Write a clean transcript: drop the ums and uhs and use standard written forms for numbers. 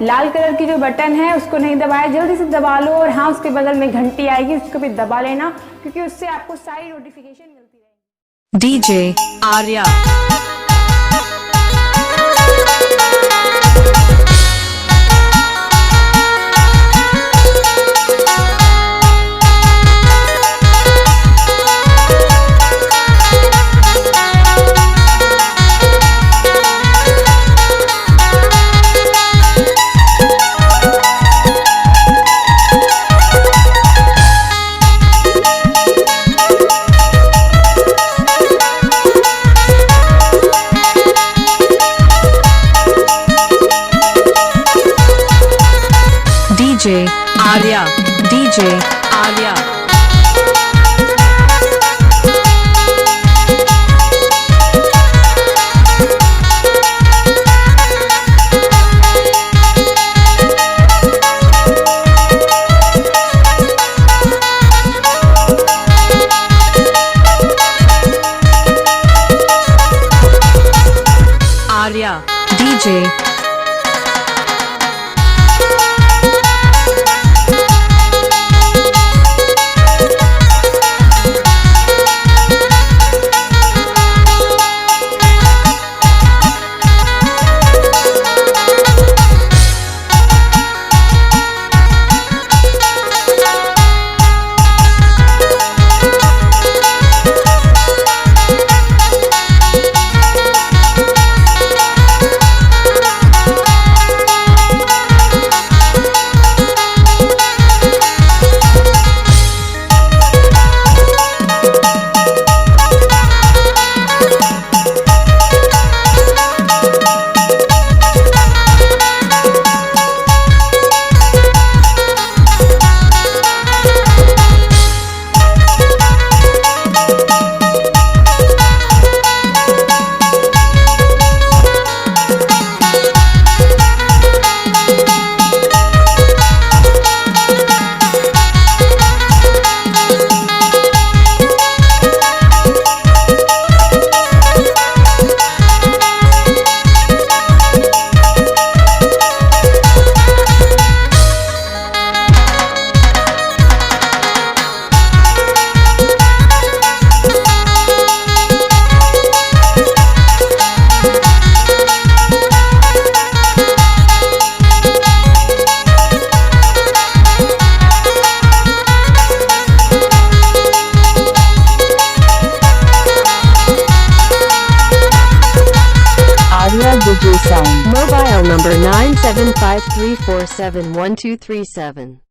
लाल colour की जो button है उसको नहीं दबाया, जल्दी से दबा लो। और हाँ, उसके बगल में घंटी आएगी, उसको भी दबा लेना, क्योंकि उससे आपको सारी नोटिफिकेशन मिलती रहेगी। DJ Arya. DJ Arya. DJ Arya. Arya DJ. DJ Sound. Mobile number 97534712337.